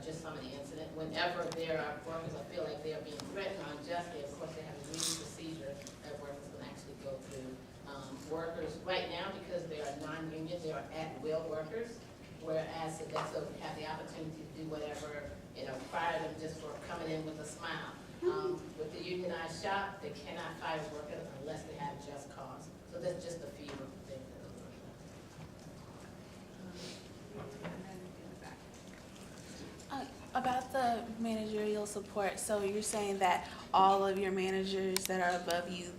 just some of the incident. Whenever there are workers that feel like they are being threatened unjustly, of course, they have a legal procedure that workers can actually go through. Workers right now, because they are non-union, they are at-will workers, whereas Sodexo have the opportunity to do whatever, fire them just for coming in with a smile. With the unionized shop, they cannot fire workers unless they have just cause. So that's just a few of the things that are going on. About the managerial support, so you're saying that all of your managers that are above you,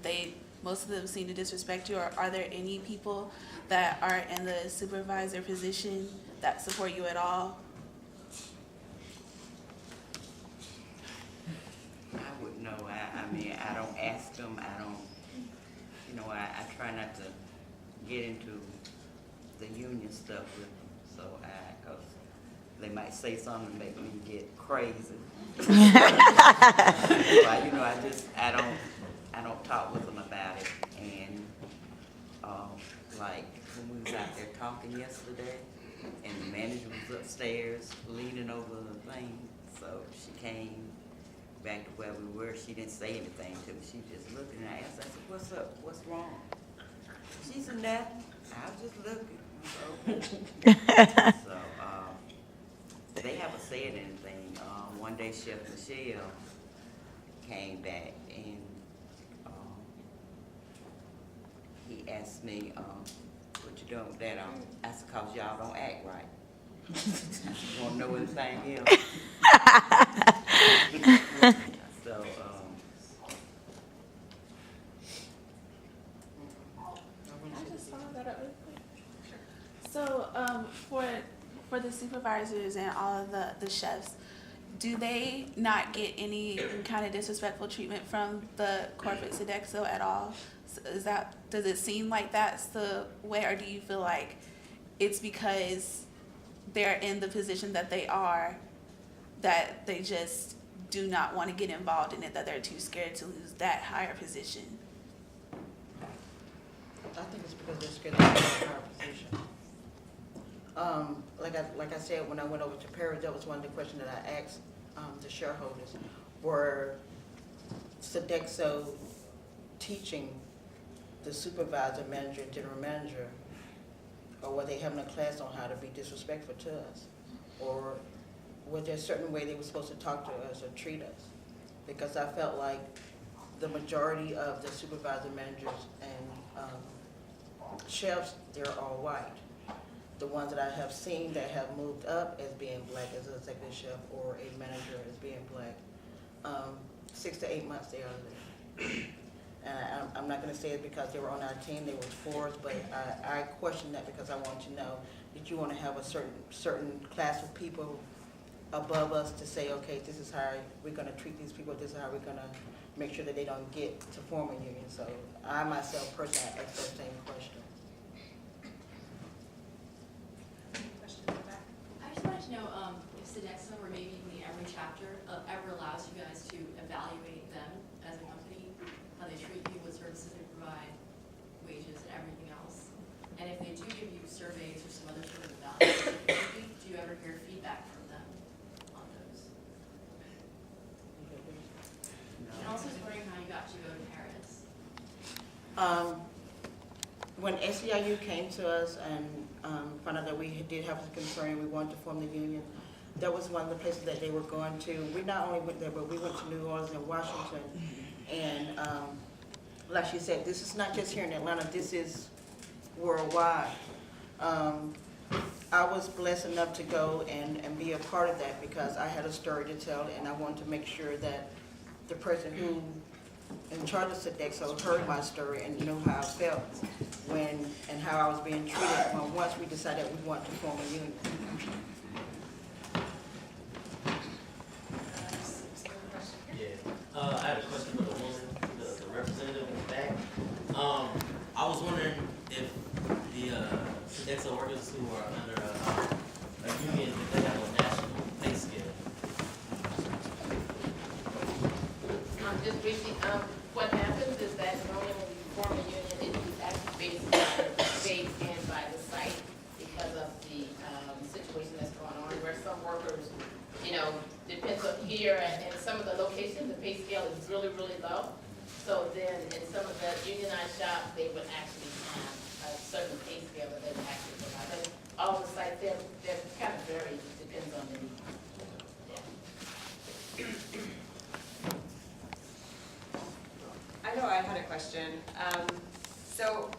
most of them seem to disrespect you, or are there any people that are in the supervisor position that support you at all? I wouldn't know. I mean, I don't ask them. I don't, I try not to get into the union stuff with them. So because they might say something to make me get crazy. So I don't talk with them about it. And like when we was out there talking yesterday, and the manager was upstairs leaning over the thing, so she came back to where we were. She didn't say anything to me. She just looked and I asked, I said, "What's up? What's wrong?" She said, "Nothing. I was just looking." So they haven't said anything. One day Chef Michelle came back and he asked me, "What you doing with that?" I said, "'Cause y'all don't act right." I said, "You wanna know anything else?" So, I just followed that up really quick. So, for the supervisors and all of the chefs, do they not get any kind of disrespectful treatment from the corporate Sodexo at all? Does it seem like that's the way, or do you feel like it's because they're in the position that they are, that they just do not want to get involved in it, that they're too scared to lose that higher position? I think it's because they're scared of the higher position. Like I said, when I went over to Paris, that was one of the questions that I asked the shareholders. Were Sodexo teaching the supervisor, manager, and general manager, or were they having a class on how to be disrespectful to us? Or was there a certain way they were supposed to talk to us or treat us? Because I felt like the majority of the supervisor, managers, and chefs, they're all white. The ones that I have seen that have moved up as being black as an executive chef or a manager as being black, 6 to 8 months they are there. And I'm not going to say it because they were on our team, they were for us, but I question that because I want to know, did you want to have a certain class of people above us to say, okay, this is how we're going to treat these people, this is how we're going to make sure that they don't get to form a union. So I myself personally asked that same question. I just wanted to know if Sodexo or maybe even the Emory chapter ever allows you guys to evaluate them as a company, how they treat you, what services they provide, wages and everything else. And if they do give you surveys or some other sort of evaluation, do you ever hear feedback from them on those? And also just wondering how you got to go to Paris. When SEIU came to us and found out that we did have a concern, we wanted to form the union, that was one of the places that they were going to. We not only went there, but we went to New Orleans and Washington. And like she said, this is not just here in Atlanta, this is worldwide. I was blessed enough to go and be a part of that because I had a story to tell, and I wanted to make sure that the person who in charge of Sodexo heard my story and knew how I felt and how I was being treated once we decided we wanted to form a union. Yeah, I had a question for the woman, the representative in the back. I was wondering if the Sodexo workers who are under a union, if they have a national pay scale. Just briefly, what happens is that normally when we form a union, it is actually based by the state and by the site because of the situation that's going on, where some workers you know, depends on here and some of the locations, the pay scale is really, really low. So then in some of the unionized shops, they would actually have a certain pay scale that they would actually provide. But all the sites, they're kind of varied, depends on the need. I know I had a question. So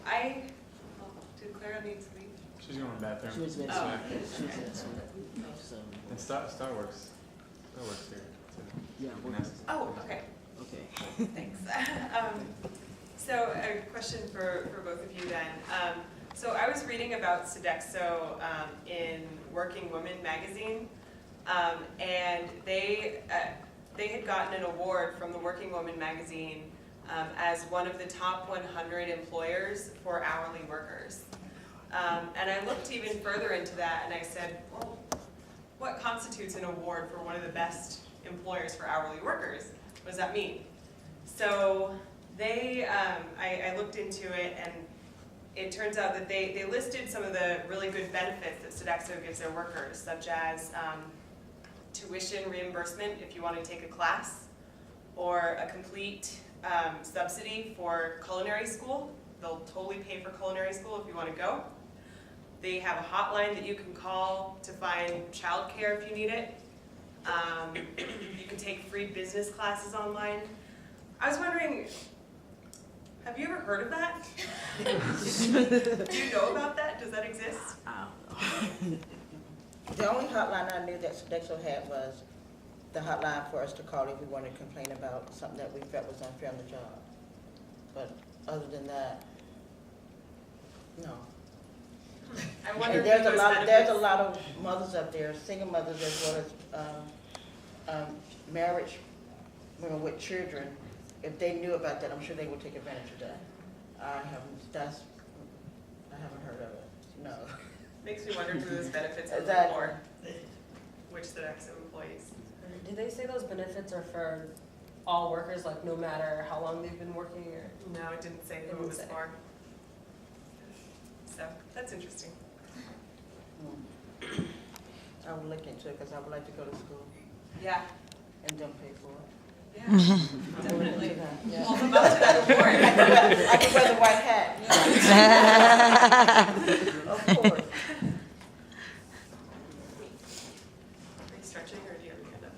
did Clara need to leave? She's going to the bathroom. She was meant Oh. to. She was meant to. So, And Starworks here. yeah, too. we're, Next. Oh, okay, okay. thanks. So a question for both of you then. So I was reading about Sodexo in Working Woman magazine, and they had gotten an award from the Working Woman magazine as one of the top 100 employers for hourly workers. And I looked even further into that and I said, well, what constitutes an award for one of the best employers for hourly workers? What does that mean? So I looked into it, and it turns out that they listed some of the really good benefits that Sodexo gives their workers, such as tuition reimbursement if you want to take a class, or a complete subsidy for culinary school. They'll totally pay for culinary school if you want to go. They have a hotline that you can call to find childcare if you need it. You can take free business classes online. I was wondering, have you ever heard of that? Do you know about that? Does that exist? The only hotline I knew that Sodexo had was the hotline for us to call if we wanted to complain about something that we felt was unfair on the job. But other than that, no. I wonder And if those there's a benefits- lot of mothers up there, single mothers as well as marriage women with children. If they knew about that, I'm sure they would take advantage of that. I haven't heard of it, no. Makes me wonder who those benefits are Exactly. for, which Sodexo employees. Did they say those benefits are for all workers, like no matter how long they've been working, or? No, it didn't say It who it didn't was say. for. So, that's interesting. I would look into it because I would like to go to school Yeah, and don't pay for it. yeah, definitely. Yeah. Well, I'm up to that award. I can wear the white hat. Of course. Are you stretching or do you have your hand up?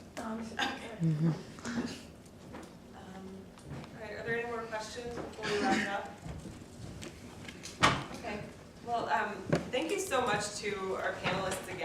All right, are there any more questions before we wrap it up? Okay, well, thank you so much to our panelists again.